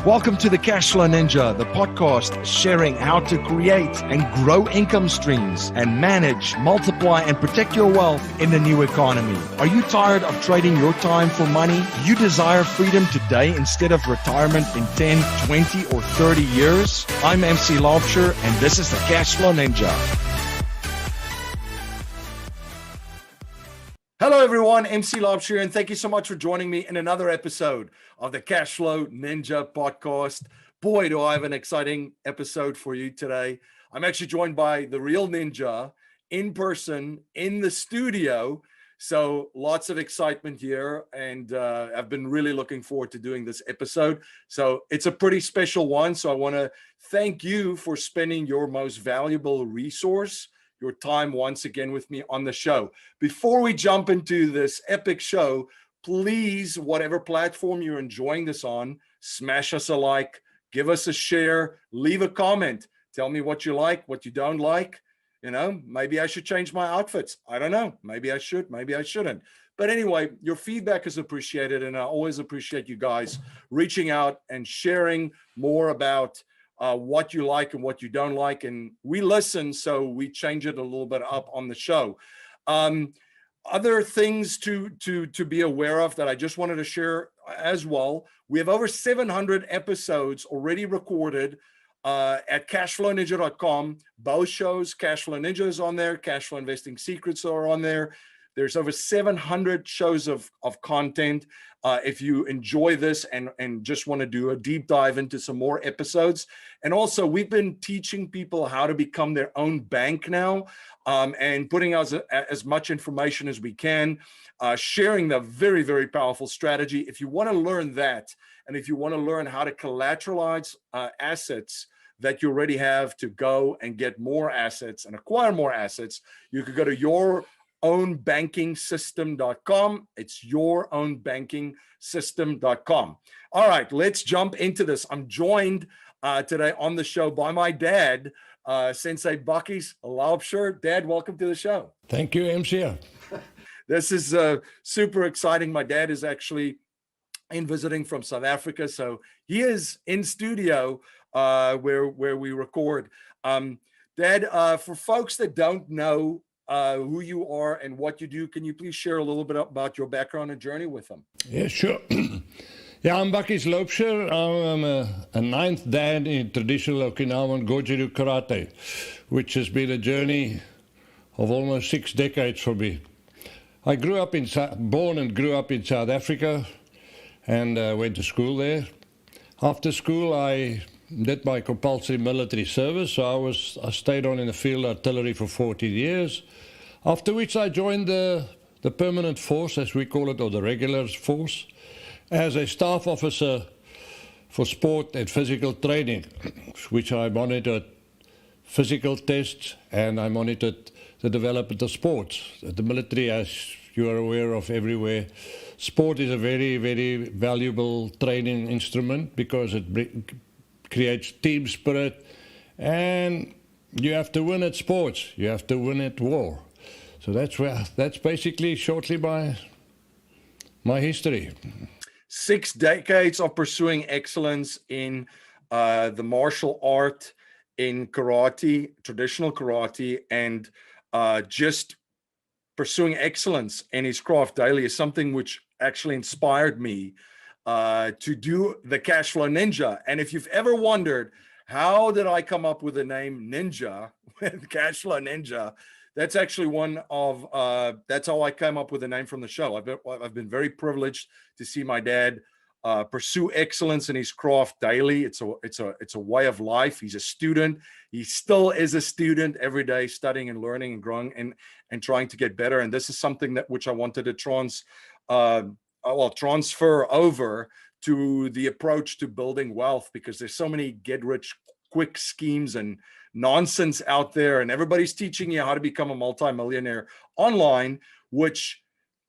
Welcome to the Cashflow Ninja, the podcast sharing how to create and grow income streams and manage, multiply, and protect your wealth in the new economy. Are you tired of trading your time for money? Do you desire freedom today instead of retirement in 10, 20, or 30 years? I'm Sensei Laubscher, and this is the Cashflow Ninja. Hello everyone, Sensei Laubscher, and thank you so much for joining me in another episode of the Cashflow Ninja podcast. Boy, do I have an exciting episode for you today. I'm actually joined by the real ninja in person in the studio. So lots of excitement here, and I've been really looking forward to doing this episode. So it's a pretty special one. So I want to thank you for spending your most valuable resource, your time once again with me on the show. Before we jump into this epic show, please, whatever platform you're enjoying this on, smash us a like, give us a share, leave a comment. Tell me what you like, what you don't like. You know, maybe I should change my outfits. I don't know. Maybe I should, maybe I shouldn't. But anyway, your feedback is appreciated, and I always appreciate you guys reaching out and sharing more about what you like and what you don't like. And we listen, so we change it a little bit up on the show. Other things to be aware of that I just wanted to share as well. We have over 700 episodes already recorded at cashflowninja.com. Both shows, Cashflow Ninja is on there, Cashflow Investing Secrets are on there. There's over 700 shows of content. If you enjoy this and just want to do a deep dive into some more episodes. And also, we've been teaching people how to become their own bank now, and putting out as much information as we can, sharing the very, very powerful strategy. If you want to learn that, and if you want to learn how to collateralize assets that you already have to go and get more assets and acquire more assets, you could go to yourownbankingsystem.com. It's yourownbankingsystem.com. All right, let's jump into this. I'm joined today on the show by my dad, Sensei Bakkies Laubscher. Dad, welcome to the show. Thank you, MC. This is super exciting. My dad is actually in visiting from South Africa, so he is in studio where we record. Dad, for folks that don't know who you are and what you do, can you please share a little bit about your background and journey with them? Yeah, sure. Yeah, I'm Bakkies Laubscher. I'm a ninth dan in traditional Okinawan Goju-ryu karate, which has been a journey of almost 6 decades for me. I born and grew up in South Africa, and went to school there. After school, I did my compulsory military service, so I stayed on in the field artillery for 14 years, after which I joined the permanent force, as we call it, or the regular force, as a staff officer for sport and physical training, which I monitored physical tests and I monitored the development of sports. The military, as you are aware of everywhere, sport is a very, very valuable training instrument because it creates team spirit, and you have to win at sports, you have to win at war. So that's basically shortly my history. 6 decades of pursuing excellence in the martial art, in karate, traditional karate, and just pursuing excellence in his craft daily is something which actually inspired me to do the Cashflow Ninja. And if you've ever wondered, how did I come up with the name Ninja, with Cashflow Ninja? That's actually that's how I came up with the name from the show. I've been very privileged to see my dad pursue excellence in his craft daily. It's a way of life. He's a student. He still is a student every day, studying and learning and growing and trying to get better. And this is something which I wanted to transfer over to the approach to building wealth, because there's so many get rich quick schemes and nonsense out there, and everybody's teaching you how to become a multimillionaire online, which,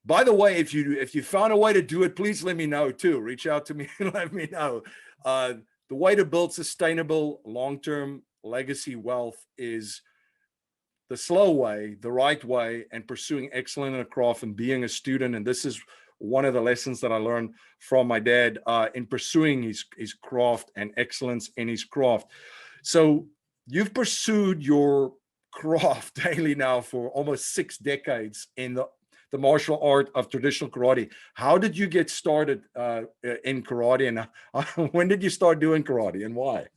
by the way, if you found a way to do it, please let me know too. Reach out to me and let me know. The way to build sustainable long-term legacy wealth is the slow way, the right way, and pursuing excellence in a craft and being a student. And this is one of the lessons that I learned from my dad in pursuing his craft and excellence in his craft. So you've pursued your craft daily now for almost 6 decades in the martial art of traditional karate. How did you get started in karate, and when did you start doing karate, and why?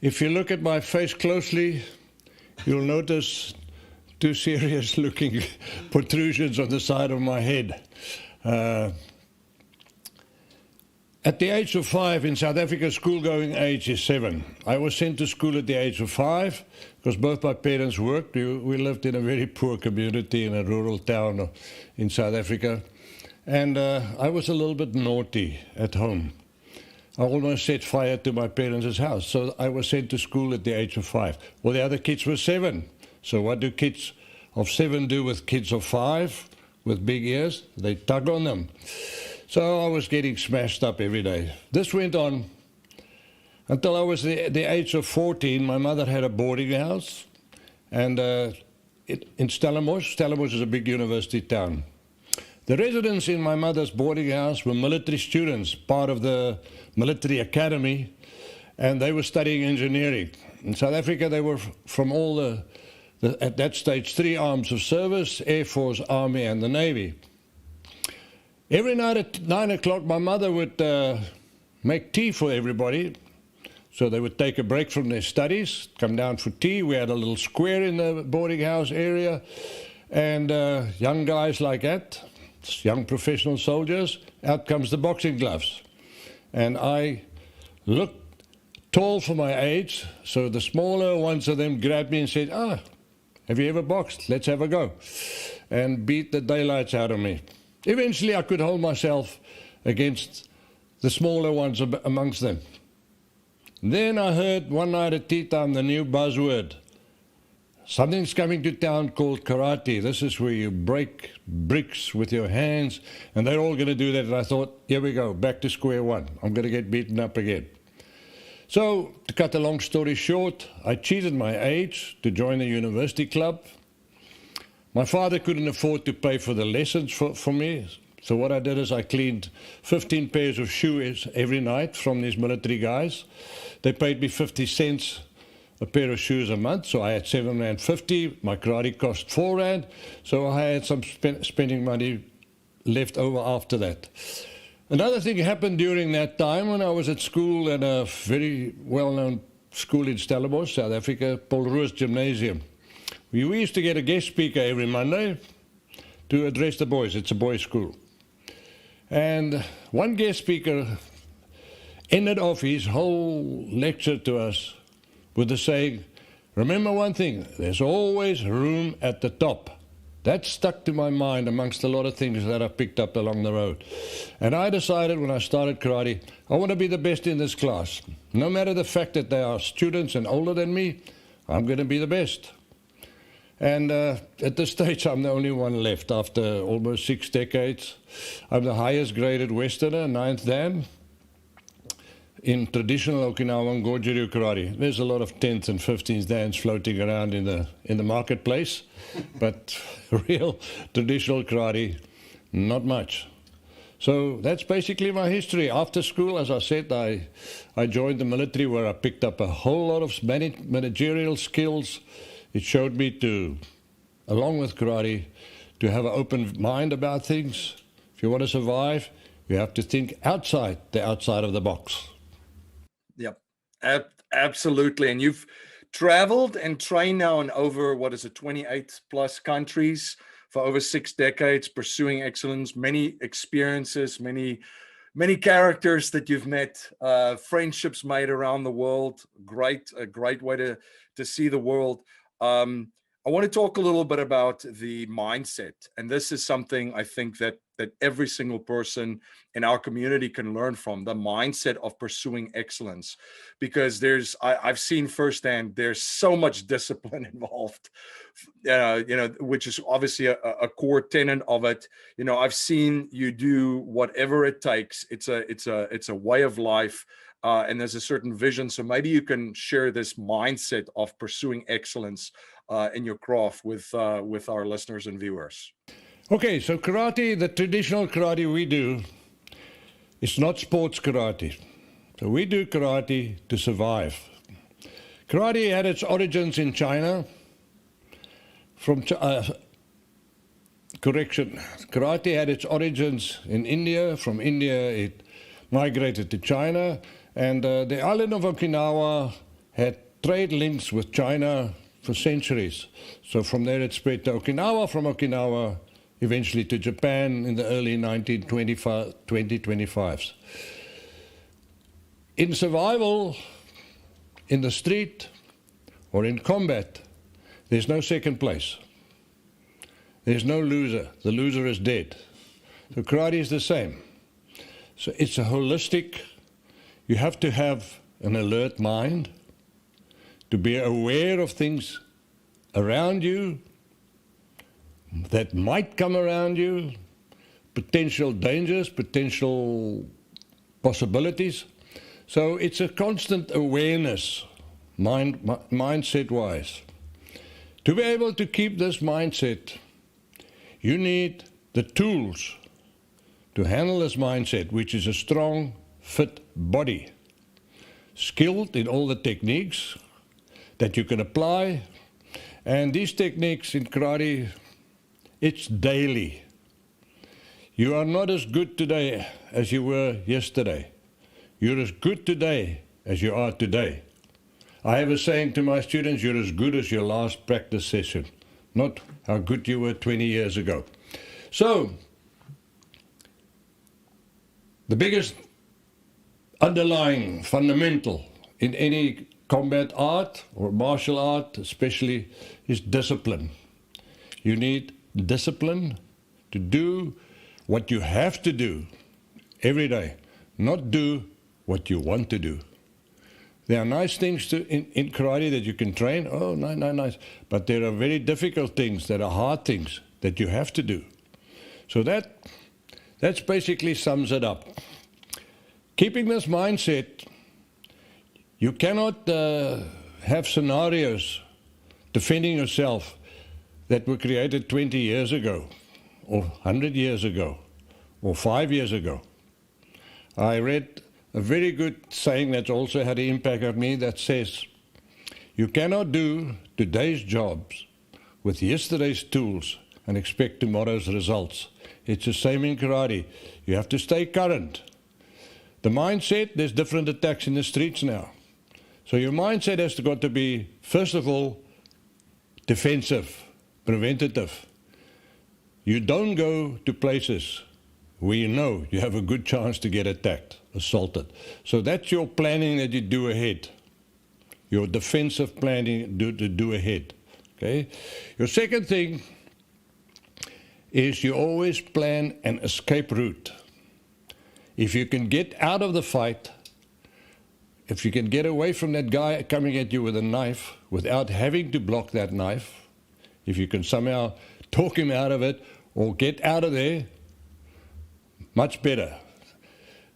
If you look at my face closely, you'll notice 2 serious looking protrusions on the side of my head. At the age of 5 in South Africa, school-going age is 7. I was sent to school at the age of 5 because both my parents worked. We lived in a very poor community in a rural town in South Africa. And I was a little bit naughty at home. I almost set fire to my parents' house. So I was sent to school at the age of 5. Well, the other kids were 7. So what do kids of 7 do with kids of 5 with big ears? They tug on them. So I was getting smashed up every day. This went on until I was the age of 14. My mother had a boarding house and in Stellenbosch. Stellenbosch is a big university town. The residents in my mother's boarding house were military students, part of the military academy, and they were studying engineering. In South Africa, they were from all the at that stage, 3 arms of service: Air Force, Army, and the Navy. Every night at 9 o'clock, my mother would make tea for everybody. So they would take a break from their studies, come down for tea. We had a little square in the boarding house area. And young guys like that, young professional soldiers, out comes the boxing gloves. And I looked tall for my age, so the smaller ones of them grabbed me and said, have you ever boxed? Let's have a go. And beat the daylights out of me. Eventually, I could hold myself against the smaller ones amongst them. Then I heard one night at tea time the new buzzword. Something's coming to town called karate. This is where you break bricks with your hands, and they're all going to do that. And I thought, here we go, back to square one. I'm going to get beaten up again. So, to cut a long story short, I cheated my age to join the university club. My father couldn't afford to pay for the lessons for me, so what I did is I cleaned 15 pairs of shoes every night from these military guys. They paid me 50 cents a pair of shoes a month, so I had R7.50. My karate cost R4, so I had some spending money left over after that. Another thing happened during that time when I was at school at a very well-known school in Stellenbosch, South Africa, Paul Roos Gymnasium. We used to get a guest speaker every Monday to address the boys. It's a boys' school. And one guest speaker ended off his whole lecture to us with the saying, remember one thing, there's always room at the top. That stuck to my mind amongst a lot of things that I picked up along the road. And I decided when I started karate, I want to be the best in this class. No matter the fact that they are students and older than me, I'm going to be the best. And at this stage, I'm the only one left after almost 6 decades. I'm the highest graded Westerner, 9th Dan, in traditional Okinawan Goju-ryu karate. There's a lot of 10th and 15th Dans floating around in the marketplace, but real traditional karate, not much. So that's basically my history. After school, as I said, I joined the military where I picked up a whole lot of managerial skills. It showed me to, along with karate, to have an open mind about things. If you want to survive, you have to think outside of the box. Yep, absolutely. And you've traveled and trained now in over, 28 plus countries for over 6 decades, pursuing excellence, many experiences, many characters that you've met, friendships made around the world. A great way to see the world. I want to talk a little bit about the mindset. And this is something I think that every single person in our community can learn from, the mindset of pursuing excellence. Because I've seen firsthand, there's so much discipline involved, which is obviously a core tenet of it. I've seen you do whatever it takes. It's a way of life. And there's a certain vision. So maybe you can share this mindset of pursuing excellence in your craft with our listeners and viewers. Okay, so karate, the traditional karate we do, it's not sports karate. So we do karate to survive. Karate had its origins in China. Karate had its origins in India. From India, it migrated to China. And the island of Okinawa had trade links with China for centuries. So from there it spread to Okinawa, from Okinawa eventually to Japan in the early 2025s. In survival, in the street, or in combat, there's no second place. There's no loser. The loser is dead. So karate is the same. So it's a holistic, you have to have an alert mind to be aware of things around you that might come around you, potential dangers, potential possibilities. So it's a constant awareness, mindset-wise. To be able to keep this mindset, you need the tools to handle this mindset, which is a strong, fit body, skilled in all the techniques that you can apply. And these techniques in karate, it's daily. You are not as good today as you were yesterday. You're as good today as you are today. I have a saying to my students, you're as good as your last practice session, not how good you were 20 years ago. So, the biggest underlying fundamental in any combat art or martial art especially is discipline. You need discipline to do what you have to do every day, not do what you want to do. There are nice things in karate that you can train, oh, nice, but there are very difficult things that are hard things that you have to do. So that's basically sums it up. Keeping this mindset, you cannot have scenarios defending yourself that were created 20 years ago, or 100 years ago, or 5 years ago. I read a very good saying that's also had an impact on me that says, you cannot do today's jobs with yesterday's tools and expect tomorrow's results. It's the same in karate. You have to stay current. The mindset, there's different attacks in the streets now. So your mindset has got to be, first of all, defensive, preventative. You don't go to places where you know you have a good chance to get attacked, assaulted. So that's your planning that you do ahead. Your defensive planning to do ahead. Okay? Your second thing is you always plan an escape route. If you can get out of the fight, if you can get away from that guy coming at you with a knife without having to block that knife, if you can somehow talk him out of it or get out of there, much better.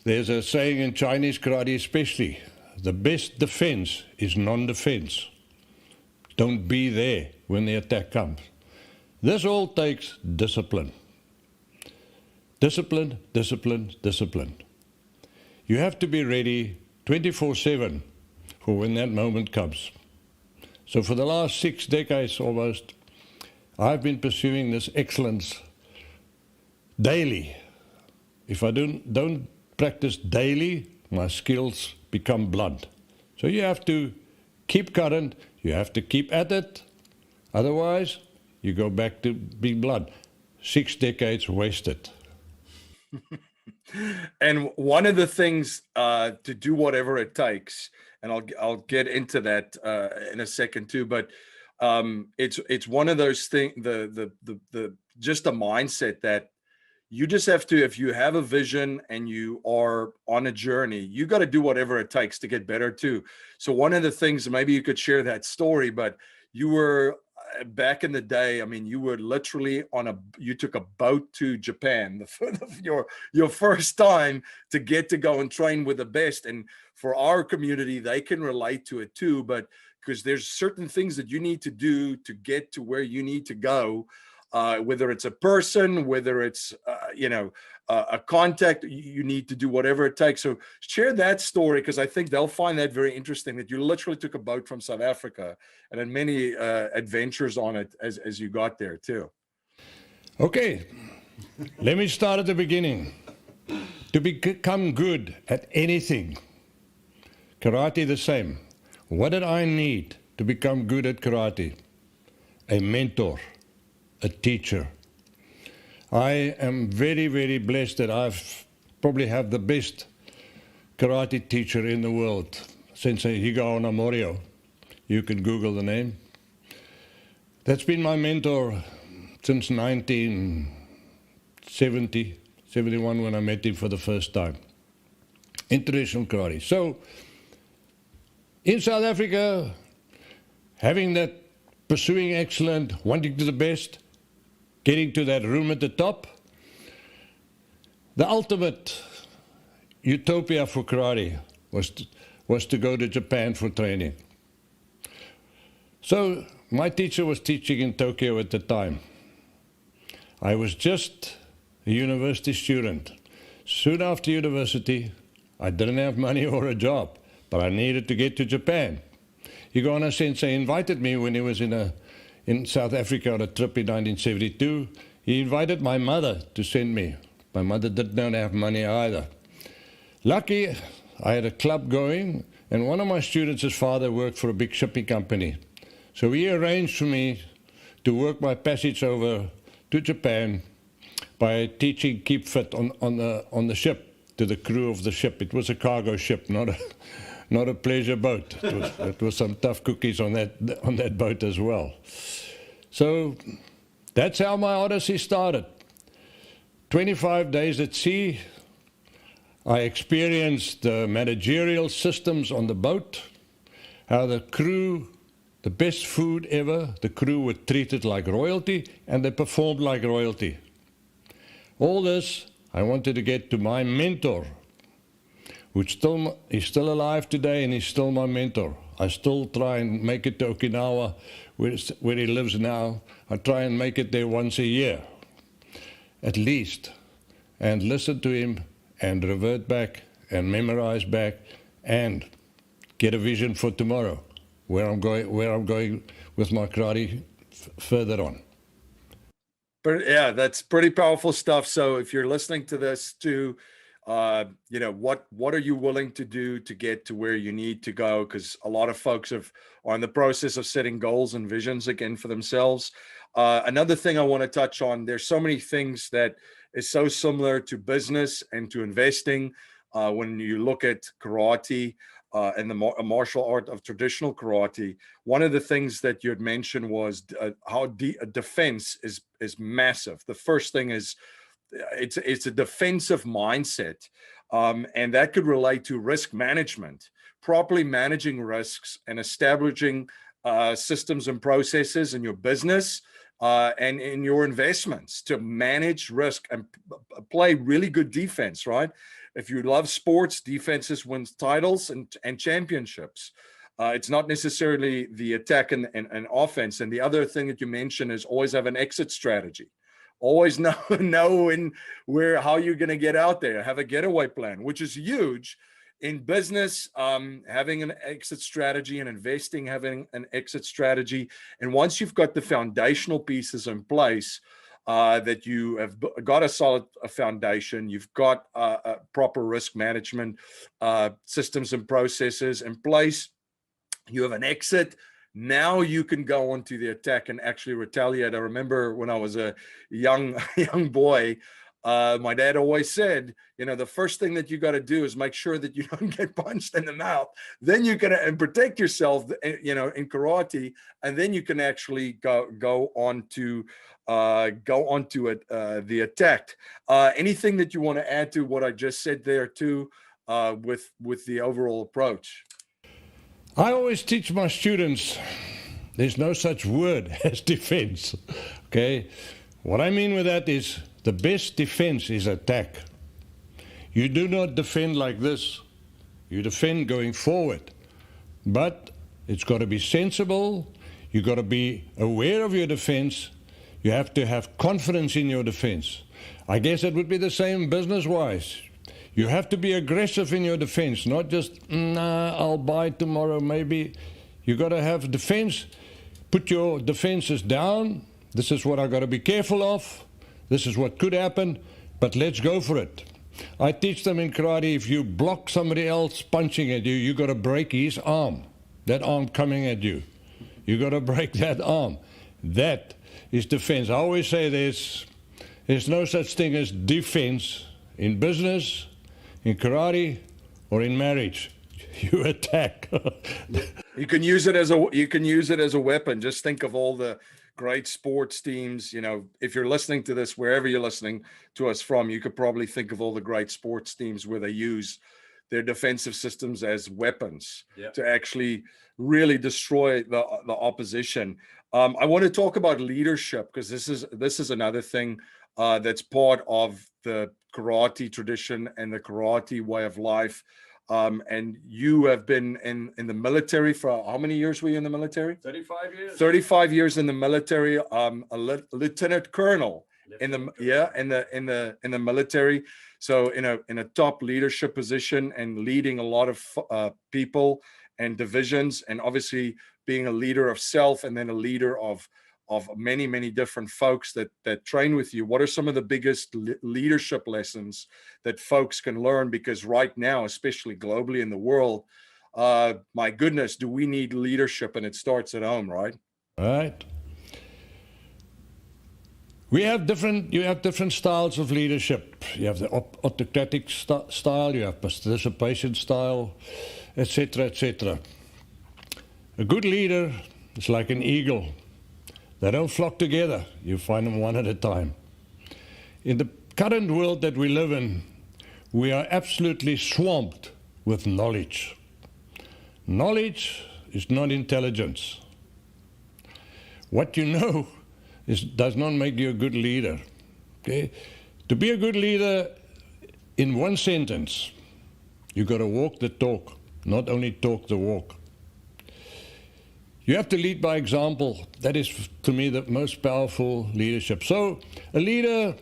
There's a saying in Chinese karate especially, the best defense is non-defense. Don't be there when the attack comes. This all takes discipline. Discipline, discipline, discipline. You have to be ready 24/7 for when that moment comes. So for the last 6 decades almost, I've been pursuing this excellence daily. If I don't practice daily, my skills become blunt. So you have to keep current, you have to keep at it, otherwise you go back to being blunt. 6 decades wasted. And one of the things to do whatever it takes, and I'll get into that in a second too, but it's one of those things, the just a mindset that you just have to, if you have a vision and you are on a journey, you got to do whatever it takes to get better too. So one of the things, maybe you could share that story, but you were back in the day, I mean, you were literally you took a boat to Japan, your first time to get to go and train with the best. And for our community, they can relate to it too, but because there's certain things that you need to do to get to where you need to go. whether it's a person, whether it's, a contact, you need to do whatever it takes. So share that story, because I think they'll find that very interesting, that you literally took a boat from South Africa and had many adventures on it as you got there too. Okay, let me start at the beginning. To become good at anything, karate the same. What did I need to become good at karate? A mentor, a teacher. I am very, very blessed that I've probably have the best karate teacher in the world, Sensei Bakkies. You can Google the name. That's been my mentor since 1970, 71, when I met him for the first time in traditional karate. So in South Africa, having that pursuing excellence, wanting to the best, getting to that room at the top, the ultimate utopia for karate was to go to Japan for training. So my teacher was teaching in Tokyo at the time. I was just a university student. Soon after university, I didn't have money or a job, but I needed to get to Japan. Higona Sensei invited me when he was in South Africa on a trip in 1972. He invited my mother to send me. My mother did not have money either. Lucky, I had a club going, and one of my students' father worked for a big shipping company. So he arranged for me to work my passage over to Japan by teaching keep fit on the ship to the crew of the ship. It was a cargo ship, not a pleasure boat. It was some tough cookies on that boat as well. So that's how my odyssey started. 25 days at sea. I experienced the managerial systems on the boat, how the crew, the best food ever, the crew were treated like royalty, and they performed like royalty. All this, I wanted to get to my mentor, which is still alive today, and he's still my mentor. I still try and make it to Okinawa, where he lives now. I try and make it there once a year, at least, and listen to him and revert back and memorize back and get a vision for tomorrow, where I'm going with my karate further on. But yeah, that's pretty powerful stuff. So if you're listening to this too, what are you willing to do to get to where you need to go? Because a lot of folks are in the process of setting goals and visions again for themselves. Another thing I want to touch on, there's so many things that is so similar to business and to investing. When you look at karate and the martial art of traditional karate, one of the things that you had mentioned was how defense is massive. The first thing is it's a defensive mindset, and that could relate to risk management, properly managing risks and establishing systems and processes in your business and in your investments to manage risk and play really good defense, right? If you love sports, defenses wins titles and championships. It's not necessarily the attack and offense. And the other thing that you mentioned is always have an exit strategy. Always know how you're going to get out there. Have a getaway plan, which is huge in business. Having an exit strategy and investing, having an exit strategy. And once you've got the foundational pieces in place, that you have got a solid foundation, you've got proper risk management systems and processes in place, you have an exit. Now you can go on to the attack and actually retaliate. I remember when I was a young boy, my dad always said, the first thing that you got to do is make sure that you don't get punched in the mouth. Then you can protect yourself, in karate, and then you can actually go on to the attack. Anything that you want to add to what I just said there too, with the overall approach? I always teach my students, there's no such word as defense, okay? What I mean with that is the best defense is attack. You do not defend like this. You defend going forward. But it's got to be sensible. You've got to be aware of your defense. You have to have confidence in your defense. I guess it would be the same business-wise. You have to be aggressive in your defense, not just, nah, I'll buy tomorrow, maybe. You got to have defense. Put your defenses down. This is what I got to be careful of. This is what could happen, but let's go for it. I teach them in karate, if you block somebody else punching at you, you got to break his arm. That arm coming at you. You got to break that arm. That is defense. I always say there's no such thing as defense in business, in karate, or in marriage. You attack. You can use it as a weapon. Just think of all the great sports teams. You know, if you're listening to this, wherever you're listening to us from, you could probably think of all the great sports teams where they use their defensive systems as weapons to actually really destroy the opposition. I want to talk about leadership, because this is another thing that's part of the karate tradition and the karate way of life. And you have been in the military for how many years were you in the military? 35 years. 35 years in the military. A lieutenant colonel in the military. So in a top leadership position and leading a lot of people and divisions, and obviously being a leader of self and then a leader of many, many different folks that train with you. What are some of the biggest leadership lessons that folks can learn? Because right now, especially globally in the world, my goodness, do we need leadership? And it starts at home, right? Right. You have different styles of leadership. You have the autocratic style, you have participation style, etc., etc. A good leader is like an eagle. They don't flock together. You find them one at a time. In the current world that we live in, we are absolutely swamped with knowledge. Knowledge is not intelligence. What you know does not make you a good leader. Okay? To be a good leader, in one sentence, you got to walk the talk, not only talk the walk. You have to lead by example. That is, to me, the most powerful leadership. So, a leader,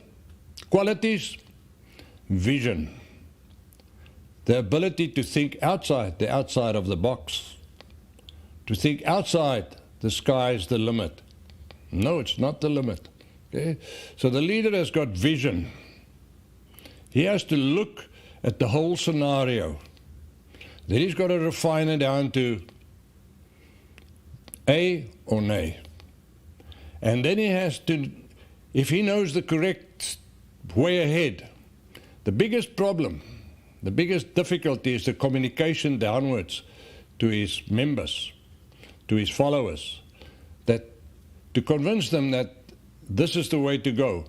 qualities, vision. The ability to think outside of the box. To think outside, the sky is the limit. No, it's not the limit. Okay? So the leader has got vision. He has to look at the whole scenario. Then he's got to refine it down to A or nay. And then he has to, if he knows the correct way ahead, the biggest problem, the biggest difficulty is the communication downwards to his members, to his followers, that to convince them that this is the way to go.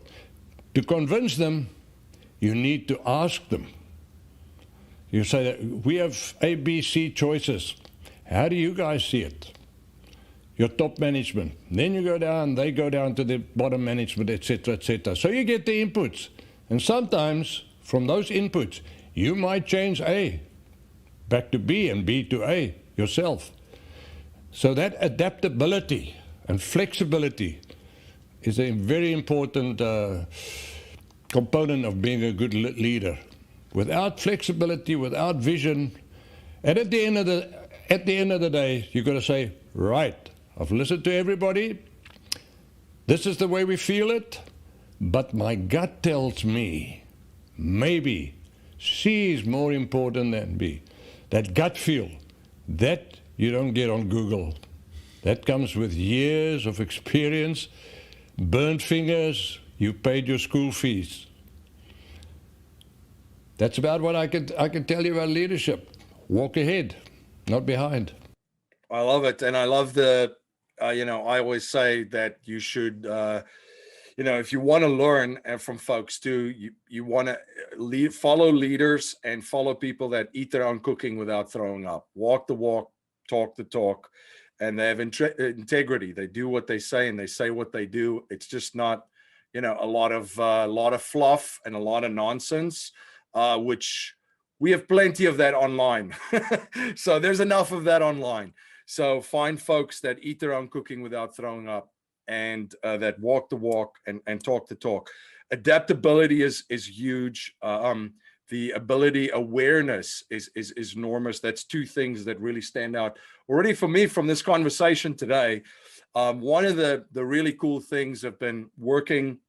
To convince them, you need to ask them. You say that we have A, B, C choices. How do you guys see it? Your top management. Then you go down, they go down to the bottom management, etc., etc. So you get the inputs. And sometimes, from those inputs, you might change A back to B and B to A yourself. So that adaptability and flexibility is a very important component of being a good leader. Without flexibility, without vision, and at the end of the day, you've got to say, right, I've listened to everybody. This is the way we feel it, but my gut tells me maybe C is more important than B. That gut feel, that you don't get on Google. That comes with years of experience, burnt fingers, you paid your school fees. That's about what I can tell you about leadership. Walk ahead, not behind. I love it. And I love the, I always say that you should, if you want to learn from folks too, you want to follow leaders and follow people that eat their own cooking without throwing up. Walk the walk, talk the talk, and they have integrity. They do what they say and they say what they do. It's just not, a lot of fluff and a lot of nonsense, which we have plenty of that online. So there's enough of that online. So find folks that eat their own cooking without throwing up and that walk the walk and talk the talk. Adaptability is huge. The ability awareness is enormous. That's two things that really stand out already for me from this conversation today. One of the really cool things have been working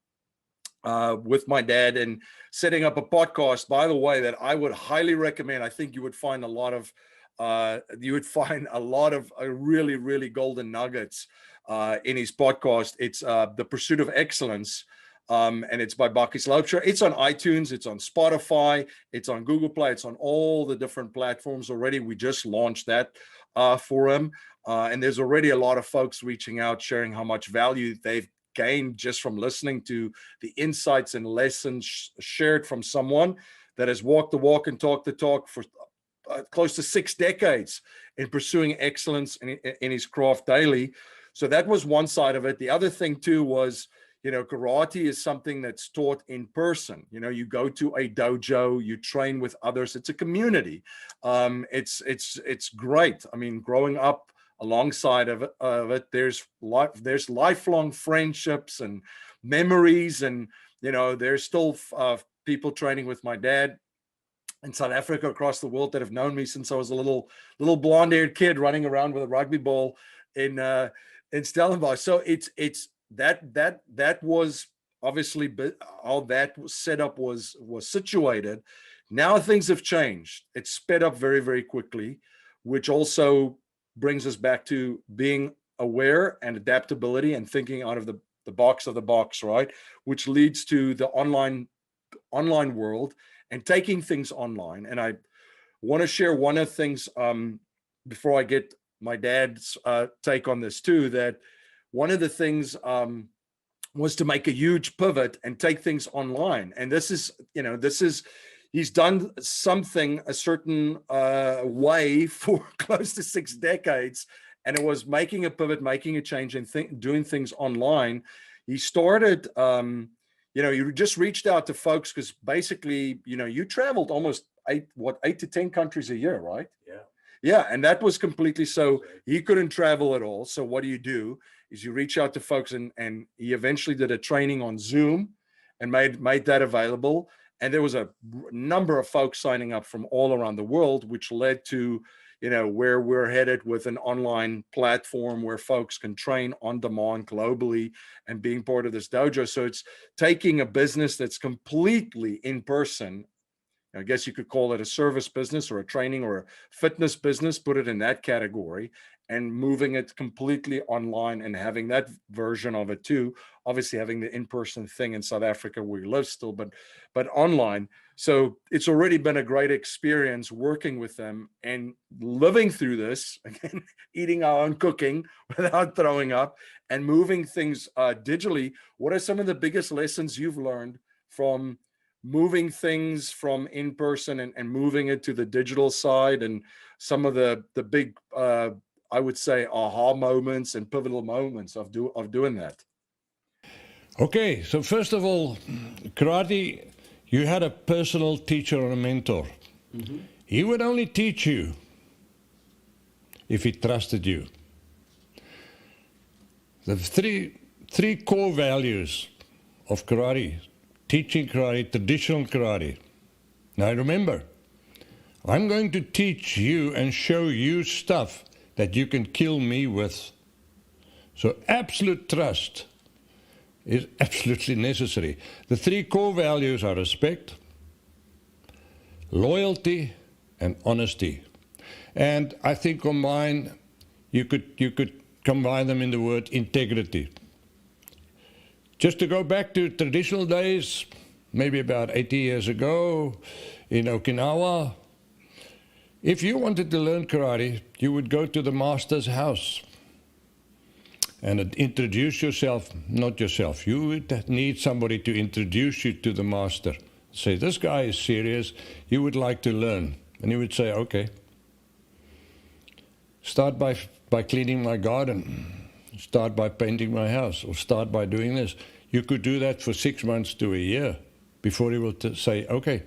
with my dad and setting up a podcast, by the way, that I would highly recommend. I think you would find a lot of really, really golden nuggets in his podcast. It's The Pursuit of Excellence. And it's by Bakkies Laubscher. It's on iTunes, it's on Spotify, it's on Google Play, it's on all the different platforms already. We just launched that for him. And there's already a lot of folks reaching out, sharing how much value they've gained just from listening to the insights and lessons shared from someone that has walked the walk and talked the talk for close to 6 decades in pursuing excellence in his craft daily. So that was one side of it. The other thing too was, karate is something that's taught in person. You go to a dojo, you train with others. It's a community. It's great. I mean, growing up alongside of it, there's lifelong friendships and memories, and there's still people training with my dad in South Africa, across the world, that have known me since I was a little blonde-haired kid running around with a rugby ball in Stellenbosch. So it's that was obviously how that setup was situated. Now things have changed. It's sped up very, very quickly, which also brings us back to being aware and adaptability and thinking out of the box of the box, right? Which leads to the online world and taking things online. And I want to share one of the things before I get my dad's take on this too, that one of the things was to make a huge pivot and take things online. And this is he's done something a certain way for close to 6 decades. And it was making a pivot, making a change, and doing things online. He started, he just reached out to folks because basically, you traveled almost 8 to 10 countries a year, right? Yeah, and that was completely so. He couldn't travel at all. So what do? Is you reach out to folks, and he eventually did a training on Zoom and made that available. And there was a number of folks signing up from all around the world, which led to, where we're headed with an online platform where folks can train on demand globally and being part of this dojo. So it's taking a business that's completely in person. I guess you could call it a service business or a training or a fitness business, put it in that category, and moving it completely online and having that version of it too. Obviously having the in-person thing in South Africa where we live still, but online. So it's already been a great experience working with them and living through this, again, eating our own cooking without throwing up and moving things digitally. What are some of the biggest lessons you've learned from moving things from in person and moving it to the digital side, and some of the big, I would say, aha moments and pivotal moments of doing that? Okay, so first of all, karate, you had a personal teacher or a mentor. Mm-hmm. He would only teach you if he trusted you. The three core values of karate: teaching karate, traditional karate. Now remember, I'm going to teach you and show you stuff that you can kill me with. So absolute trust is absolutely necessary. The 3 core values are respect, loyalty, and honesty. And I think combine, you could combine them in the word integrity. Just to go back to traditional days, maybe about 80 years ago in Okinawa, if you wanted to learn karate, you would go to the master's house and introduce yourself, not yourself. You would need somebody to introduce you to the master. Say, this guy is serious, you would like to learn. And he would say, okay. Start by cleaning my garden. Start by painting my house, or start by doing this. You could do that for 6 months to a year before he will say, okay,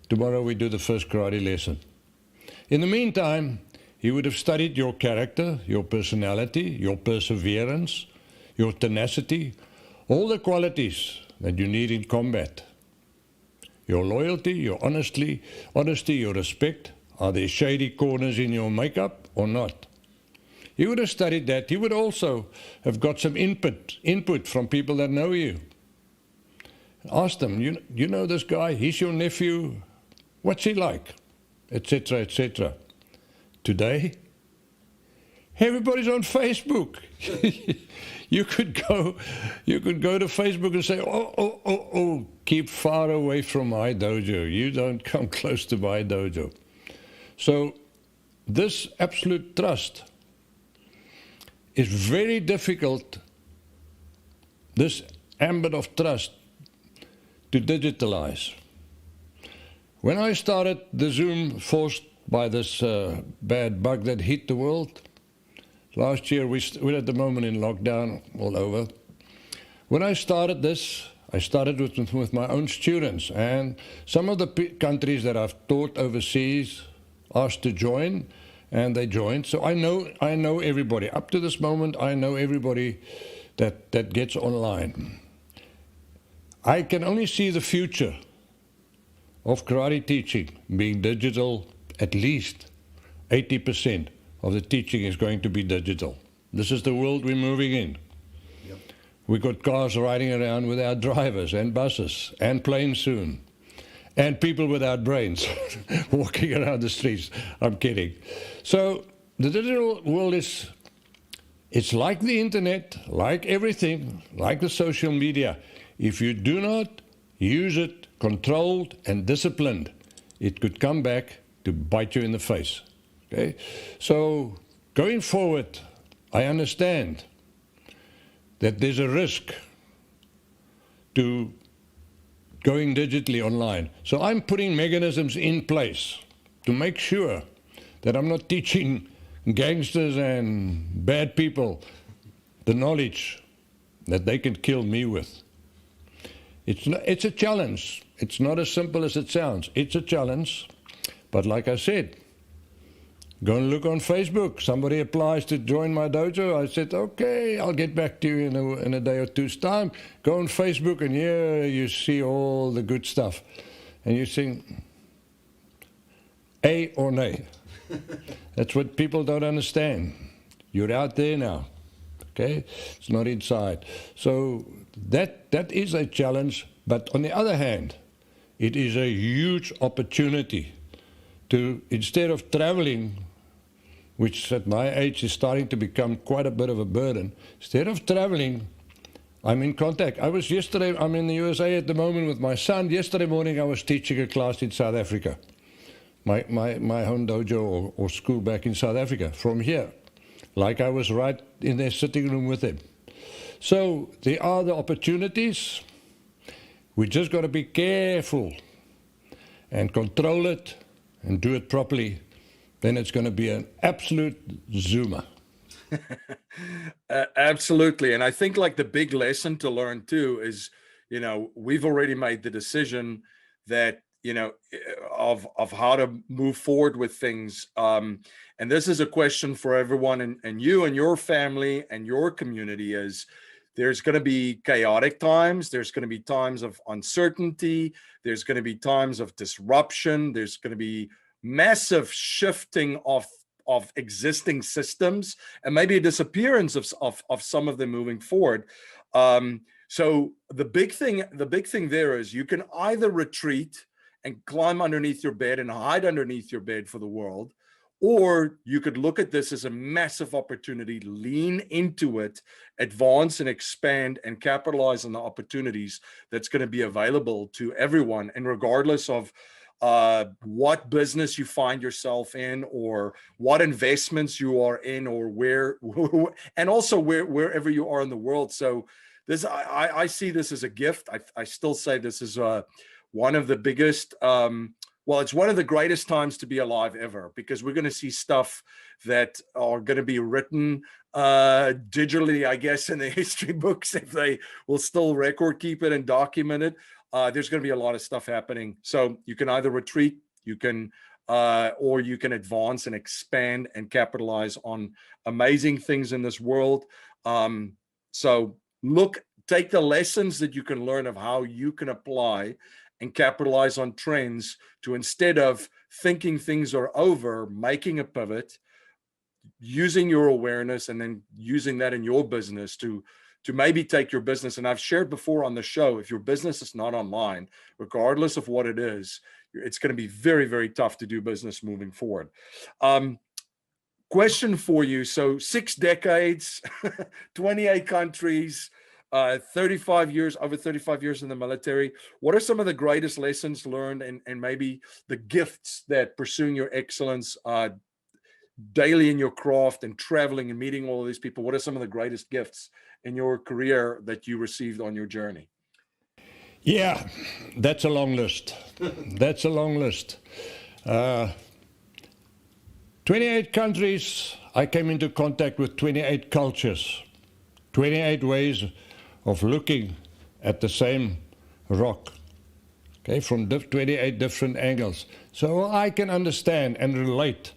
tomorrow we do the first karate lesson. In the meantime, he would have studied your character, your personality, your perseverance, your tenacity, all the qualities that you need in combat. Your loyalty, your honesty, your respect. Are there shady corners in your makeup or not? You would have studied that. You would also have got some input from people that know you. Ask them, you know this guy, he's your nephew, what's he like? Etc., etc. Today, everybody's on Facebook. You could go to Facebook and say, oh, keep far away from my dojo. You don't come close to my dojo. So this absolute trust is very difficult, this ambit of trust, to digitalize. When I started the Zoom, forced by this bad bug that hit the world, last year we're at the moment in lockdown all over. When I started this, I started with my own students, and some of the countries that I've taught overseas asked to join, and they joined. So I know everybody. Up to this moment, I know everybody that gets online. I can only see the future of karate teaching being digital. At least 80% of the teaching is going to be digital. This is the world we're moving in. Yep. We've got cars riding around without drivers, and buses, and planes soon, and people without brains walking around the streets. I'm kidding. So the digital world it's like the internet, like everything, like the social media. If you do not use it controlled and disciplined, it could come back to bite you in the face. Okay? So going forward, I understand that there's a risk to going digitally online. So I'm putting mechanisms in place to make sure that I'm not teaching gangsters and bad people the knowledge that they can kill me with. It's a challenge. It's not as simple as it sounds. It's a challenge. But like I said, go and look on Facebook. Somebody applies to join my dojo. I said, okay, I'll get back to you in a day or two's time. Go on Facebook, and here you see all the good stuff. And you think, A or nay. That's what people don't understand. You're out there now. Okay? It's not inside. So that is a challenge. But on the other hand, it is a huge opportunity to, instead of traveling, which at my age is starting to become quite a bit of a burden, instead of traveling, I'm in contact. I'm in the USA at the moment with my son. Yesterday morning I was teaching a class in South Africa, my home dojo or school back in South Africa, from here, like I was right in their sitting room with him. So there are the opportunities. We just got to be careful and control it and do it properly. Then it's going to be an absolute zoomer. Absolutely. And I think like the big lesson to learn too is, we've already made the decision that, of how to move forward with things. And this is a question for everyone, and you and your family and your community is, there's going to be chaotic times. There's going to be times of uncertainty. There's going to be times of disruption. There's going to be massive shifting of existing systems, and maybe a disappearance of some of them moving forward. So the big thing there is you can either retreat and climb underneath your bed and hide underneath your bed for the world, or you could look at this as a massive opportunity, lean into it, advance and expand and capitalize on the opportunities that's going to be available to everyone. And regardless of what business you find yourself in, or what investments you are in, or and also wherever you are in the world. So this, I see this as a gift. I still say this is one of the biggest, it's one of the greatest times to be alive ever, because we're going to see stuff that are going to be written digitally, I guess, in the history books, if they will still record keep it and document it. There's going to be a lot of stuff happening. So you can either retreat, or you can advance and expand and capitalize on amazing things in this world. So take the lessons that you can learn of how you can apply and capitalize on trends to, instead of thinking things are over, making a pivot, using your awareness and then using that in your business to maybe take your business. And I've shared before on the show, if your business is not online, regardless of what it is, it's going to be very, very tough to do business moving forward. Question for you. So 6 decades, 28 countries, over 35 years in the military. What are some of the greatest lessons learned and maybe the gifts that pursuing your excellence daily in your craft and traveling and meeting all of these people? What are some of the greatest gifts in your career that you received on your journey? Yeah, that's a long list. That's a long list. 28 countries, I came into contact with 28 cultures, 28 ways of looking at the same rock, okay, from 28 different angles. So I can understand and relate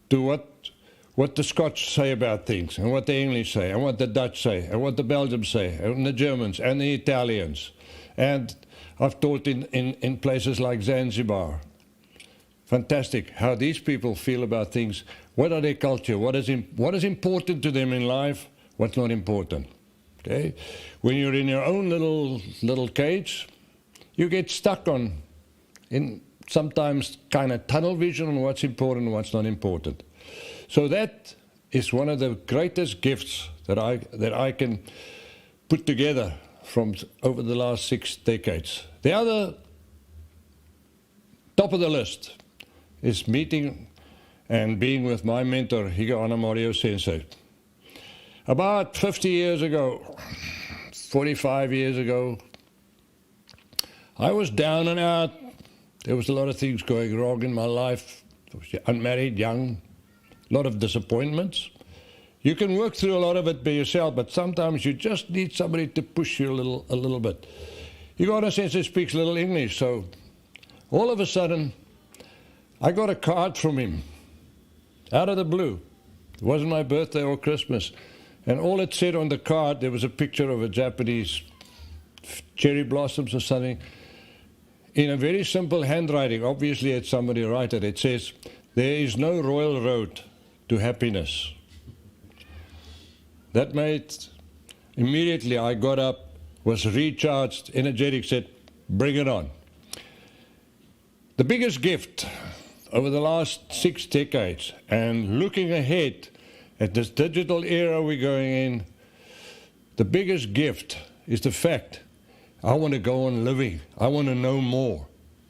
to what the Scots say about things, and what the English say, and what the Dutch say, and what the Belgians say, and the Germans, and the Italians. And I've taught in places like Zanzibar. Fantastic how these people feel about things. What are their culture? What is important to them in life? What's not important? Okay? When you're in your own little cage, you get stuck in sometimes kind of tunnel vision on what's important and what's not important. So that is one of the greatest gifts that I can put together from over the last 6 decades. The other top of the list is meeting and being with my mentor, Higa Ana Mario Sensei. About 50 years ago, 45 years ago, I was down and out. There was a lot of things going wrong in my life. I was unmarried, young, a lot of disappointments. You can work through a lot of it by yourself, but sometimes you just need somebody to push you a little bit. Higa Ana Sensei speaks a little English, so all of a sudden, I got a card from him, out of the blue. It wasn't my birthday or Christmas. And all it said on the card, there was a picture of a Japanese cherry blossoms or something. In a very simple handwriting, obviously it's somebody wrote it. It says, "There is no royal road to happiness." That made, immediately I got up, was recharged, energetic, said, bring it on. The biggest gift over the last 6 decades, and looking ahead at this digital era we're going in, the biggest gift is the fact I want to go on living. I want to know more.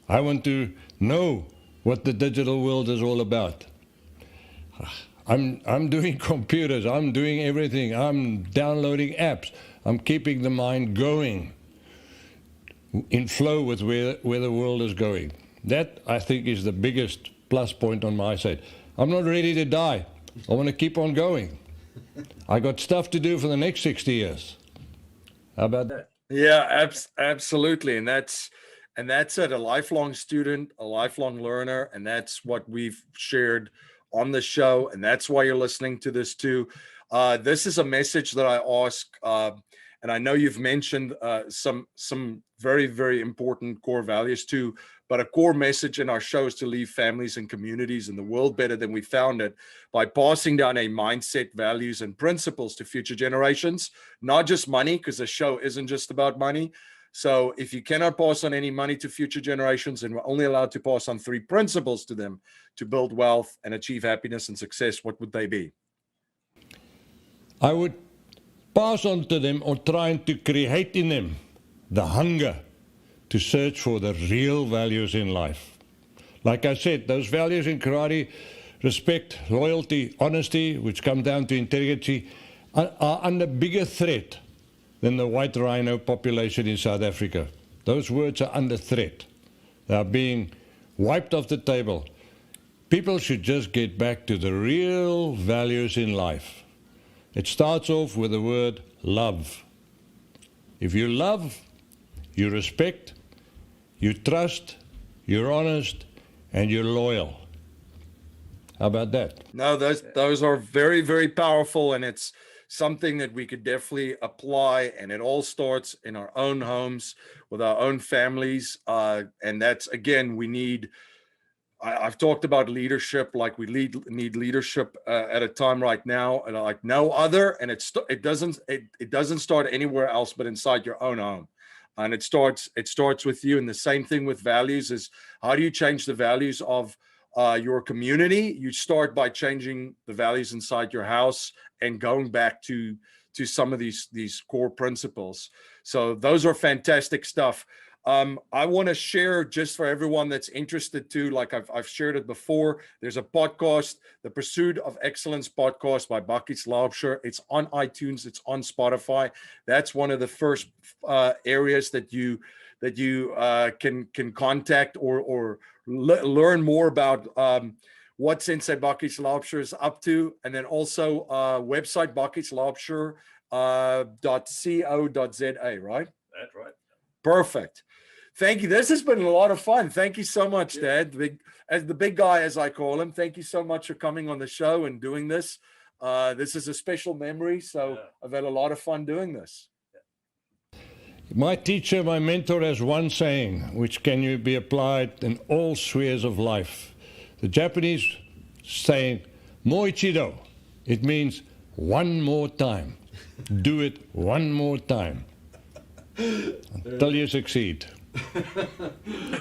I want to know what the digital world is all about. I'm doing computers. I'm doing everything. I'm downloading apps. I'm keeping the mind going in flow with where the world is going. That, I think, is the biggest plus point on my side. I'm not ready to die. I want to keep on going. I got stuff to do for the next 60 years. How about that? Yeah, absolutely. And that's it. A lifelong student, a lifelong learner. And that's what we've shared on the show. And that's why you're listening to this too. This is a message that I ask, and I know you've mentioned some very, very important core values too, but a core message in our show is to leave families and communities and the world better than we found it by passing down a mindset, values, and principles to future generations, not just money, because the show isn't just about money. So if you cannot pass on any money to future generations, and we're only allowed to pass on 3 principles to them to build wealth and achieve happiness and success, what would they be? I would pass on to them, or trying to create in them, the hunger to search for the real values in life. Like I said, those values in karate, respect, loyalty, honesty, which come down to integrity, are under bigger threat than the white rhino population in South Africa. Those words are under threat. They are being wiped off the table. People should just get back to the real values in life. It starts off with the word love. If you love, you respect, you trust, you're honest, and you're loyal. How about that? No, those are very, very powerful, and it's something that we could definitely apply, and it all starts in our own homes with our own families. And that's, again, we need, I've talked about leadership, like we need leadership at a time right now, and like no other. And it doesn't start anywhere else but inside your own home. And it starts with you. And the same thing with values is, how do you change the values of your community? You start by changing the values inside your house and going back to some of these core principles. So those are fantastic stuff. I want to share, just for everyone that's interested too, like I've shared it before, there's a podcast, the Pursuit of Excellence podcast by Bakkies Laubscher. It's on iTunes, it's on Spotify. That's one of the first areas that you can contact or learn more about what Sensei Bakkies Laubscher is up to. And then also website bakkieslaubscher.co.za, right? That's right. Perfect. Thank you. This has been a lot of fun. Thank you so much, Dad. The big guy, as I call him. Thank you so much for coming on the show and doing this. This is a special memory, so I've had a lot of fun doing this. My teacher, my mentor, has one saying which can be applied in all spheres of life. The Japanese saying, "Moichido." It means one more time. Do it one more time until you succeed.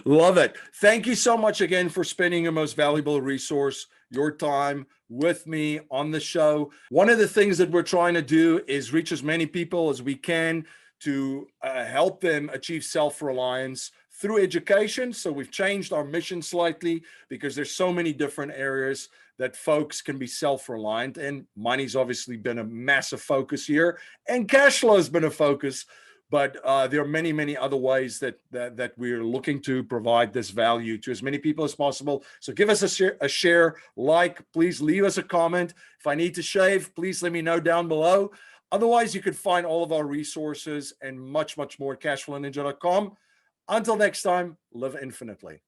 Love it. Thank you so much again for spending your most valuable resource, your time, with me on the show. One of the things that we're trying to do is reach as many people as we can to help them achieve self-reliance through education. So we've changed our mission slightly because there's so many different areas that folks can be self-reliant, and money's obviously been a massive focus here, and cash flow has been a focus. But there are many, many other ways that we're looking to provide this value to as many people as possible. So give us a share, like, please leave us a comment. If I need to shave, please let me know down below. Otherwise, you can find all of our resources and much, much more at cashflowninja.com. Until next time, live infinitely.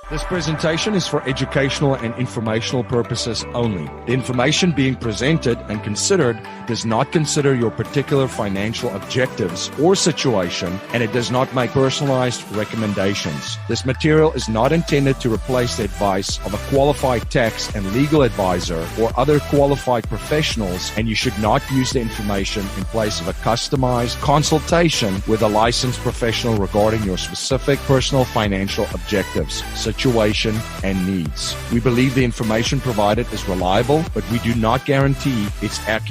This presentation is for educational and informational purposes only. The information being presented and considered does not consider your particular financial objectives or situation, and it does not make personalized recommendations. This material is not intended to replace the advice of a qualified tax and legal advisor or other qualified professionals, and you should not use the information in place of a customized consultation with a licensed professional regarding your specific personal financial objectives, situation, and needs. We believe the information provided is reliable, but we do not guarantee its accuracy